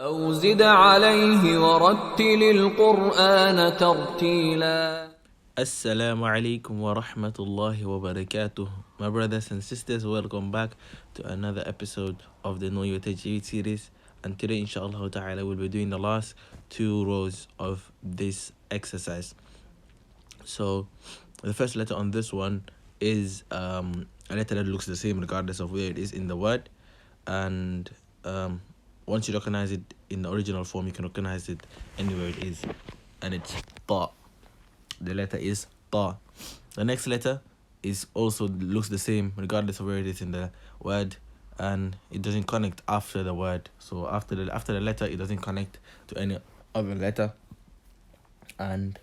أو زد عليه ورتل القرآن ترتيلا. Assalamu alaikum wa rahmatullahi wa barakatuh. My brothers and sisters, welcome back to another episode of the Know Your Tajweed series. And today, inshallah ta'ala, we'll be doing the last two rows of this exercise. So, the first letter on this one is a letter that looks the same regardless of where it is in the word. And once you recognize it in the original form, you can recognize it anywhere it is. And it's ta. The letter is ta. The next letter is also looks the same regardless of where it is in the word, and it doesn't connect after the word. So after the letter, it doesn't connect to any other letter, and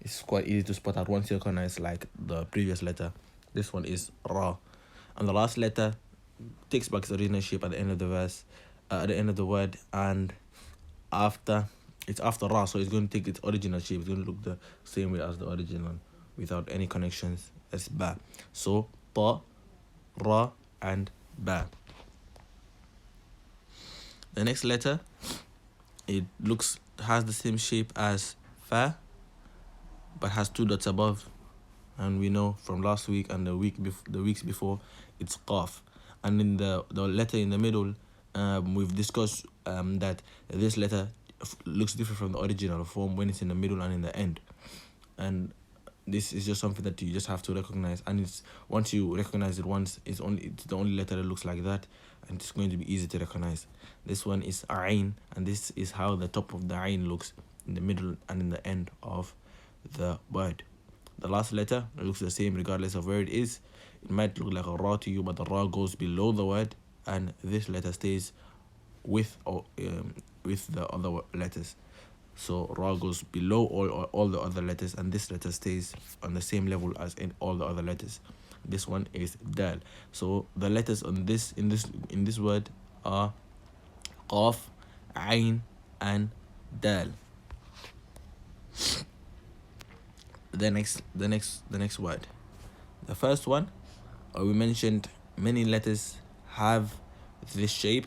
it's quite easy to spot out once you recognize like the previous letter. This one is ra, and the last letter takes back its original shape at the end of the verse, at the end of the word, and it's after ra, so it's going to take its original shape. It's going to look the same way as the original without any connections. It's ba. So ta, ra, and ba. The next letter, it has the same shape as fa, but has two dots above, and we know from last week and the weeks before, it's qaf. And in the letter in the middle, we've discussed that this letter looks different from the original form when it's in the middle and in the end, and this is just something that you just have to recognize. And it's once you recognize it once, it's the only letter that looks like that, and it's going to be easy to recognize. This one is ayn, and this is how the top of the ayn looks in the middle and in the end of the word. The last letter looks the same regardless of where it is. It might look like a ra to you, but the ra goes below the word, and this letter stays with the other letters. So ra goes below all the other letters, and this letter stays on the same level as in all the other letters. This one is dal. So the letters on this in this word are qaf, ayn, and dal. The next word. The first one, we mentioned many letters have this shape.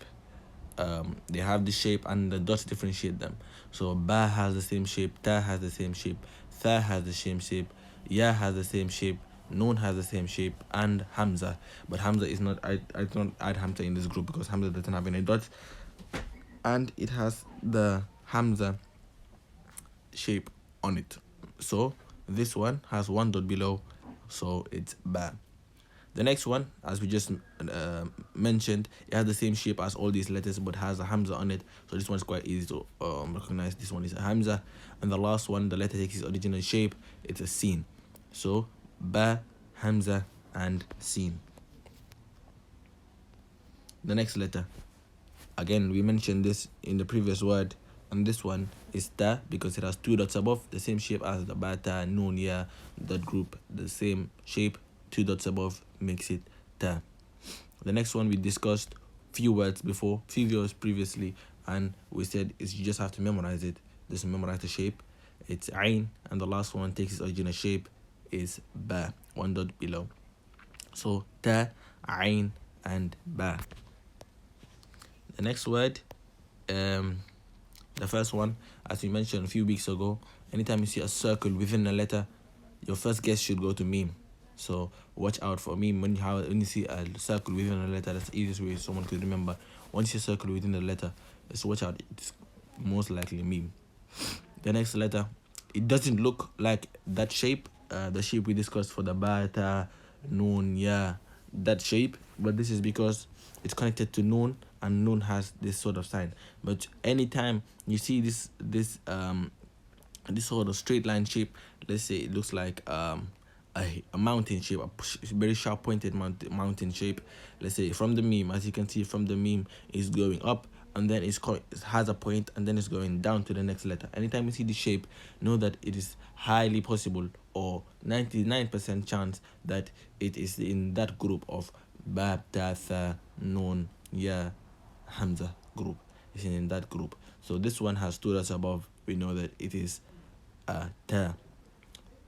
They have this shape, and the dots differentiate them. So ba has the same shape, ta has the same shape, tha has the same shape, ya has the same shape, noon has the same shape, and hamza. But hamza is not, I don't add hamza in this group because hamza doesn't have any dots, and it has the hamza shape on it. So this one has one dot below, so it's ba. The next one, as we just mentioned, it has the same shape as all these letters but has a hamza on it. So this one's quite easy to recognize. This one is a hamza. And the last one, the letter takes its original shape. It's a sin. So ba, hamza, and sin. The next letter. Again, we mentioned this in the previous word. And this one is ta because it has two dots above, the same shape as the ba, ta, noon, ya, that group, the same shape. Two dots above makes it ta. The next one we discussed few videos previously, and we said is you just have to memorize it. Just memorize the shape. It's ayn, and the last one takes its original shape is ba, one dot below. So ta, ayn, and ba. The next word, the first one, as we mentioned a few weeks ago, anytime you see a circle within a letter, your first guess should go to meme. So watch out for meme when you see a circle within a letter. That's the easiest way someone could remember. Once you circle within the letter, just watch out. It's most likely meme. The next letter, it doesn't look like that shape, the shape we discussed for the ba, ta, noon, ya, that shape. But this is because it's connected to noon, and noon has this sort of sign. But anytime you see this sort of straight line shape, let's say it looks like a mountain shape, a very sharp pointed mountain shape. Let's say from the meme, as you can see from the meme, is going up, and then it has a point, and then it's going down to the next letter. Anytime you see the shape, know that it is highly possible, or 99% chance that it is in that group of ba, ta, tha, noon, ya, hamza group. It's in that group. So this one has two dots above. We know that it is ta.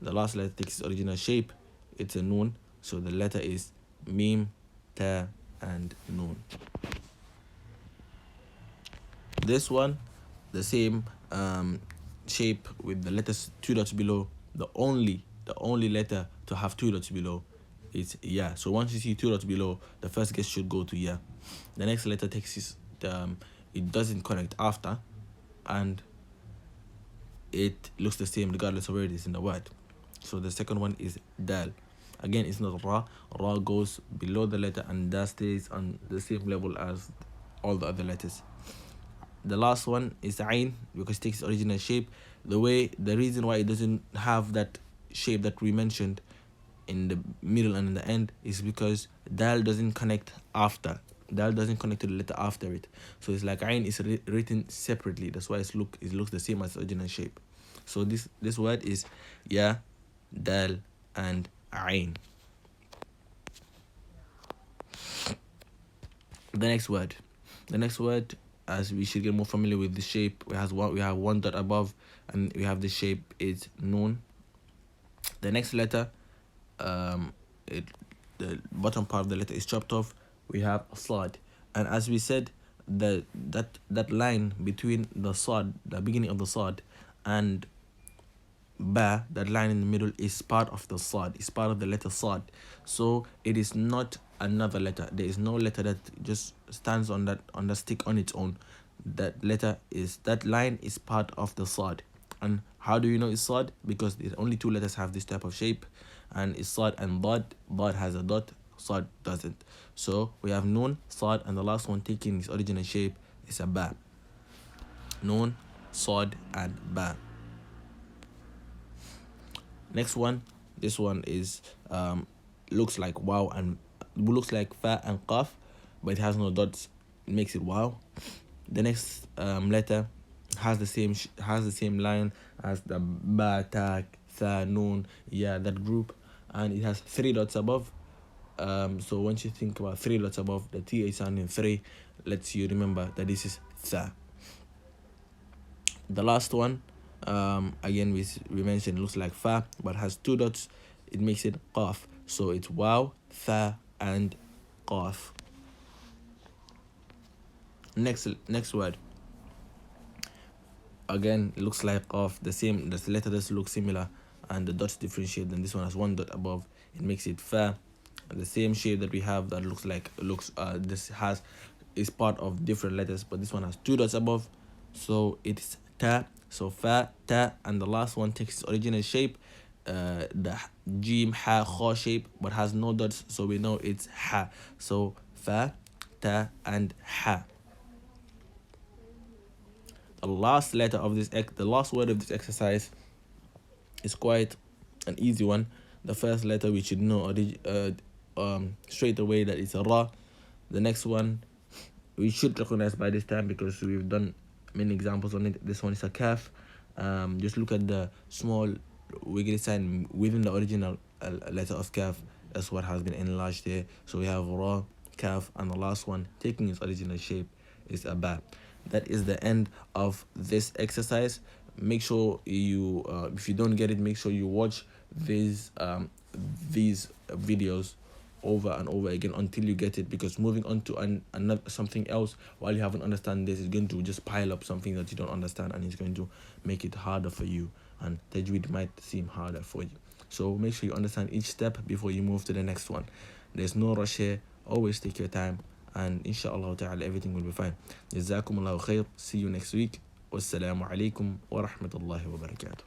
The last letter takes its original shape. It's a noon. So the letter is meme, ta, and noon. This one, the same shape with the letters 2 dots below. The only letter to have 2 dots below is ya. So once you see 2 dots below, the first guess should go to ya. The next letter takes it doesn't connect after, and it looks the same regardless of where it is in the word. So the second one is dal. Again, it's not ra. Ra goes below the letter, and dal stays on the same level as all the other letters. The last one is ain, because it takes its original shape. The reason why it doesn't have that shape that we mentioned in the middle and in the end is because dal doesn't connect after. Dal doesn't connect to the letter after it. So it's like ain is written separately. That's why it looks the same as the original shape. So this word is ya, dal, and ain. The next word, as we should get more familiar with the shape, we have 1 dot above, and we have the shape is noon. The next letter, the bottom part of the letter is chopped off. We have sad, and as we said, that line between the sad, the beginning of the sad, and ba, that line in the middle, is part of the sad. It's part of the letter sad. So it is not another letter. There is no letter that just stands on the stick on its own. That line is part of the sad. And how do you know it's sad? Because there's only 2 letters have this type of shape, and it's sad and bad. Bad has a dot, sad doesn't. So we have noon, sad, and the last one taking its original shape is a ba. Noon, sad, and ba. Next one, this one is looks like wow, and looks like fa and qaf, but it has no dots. It makes it wow. The next letter has the same line as the ba, ta, tha, noon, yeah, that group, and it has 3 dots above. So once you think about 3 dots above, the th sound in 3 lets you remember that this is tha. The last one, again we mentioned, looks like fa but has 2 dots. It makes it qaf. So it's wow, tha, and qaf. Next word. Again, it looks like qaf. The letter does look similar, and the dots differentiate. Then this one has 1 dot above. It makes it fa. The same shape that we have that is part of different letters, but this one has 2 dots above, so it's ta. So fa, ta, and the last one takes its original shape, the jim, ha, kha shape, but has no dots, so we know it's ha. So fa, ta, and ha. The last word of this exercise is quite an easy one. The first letter we should know straight away that it's a ra. The next one we should recognize by this time because we've done many examples on it. This one is a kaf. Just look at the small wiggly sign within the original letter of kaf. That's what has been enlarged here. So we have ra, kaf, and the last one taking its original shape is a ba. That is the end of this exercise. Make sure you if you don't get it, make sure you watch these videos over and over again until you get it, because moving on to another something else while you haven't understand this is going to just pile up something that you don't understand, and it's going to make it harder for you, and Tajweed might seem harder for you. So make sure you understand each step before you move to the next one. There's no rush here. Always take your time, and inshallah ta'ala everything will be fine. Jazaakumu'Allahu Khayr. See you next week. Wassalamu alaikum wa rahmatullahi wa barakatuh.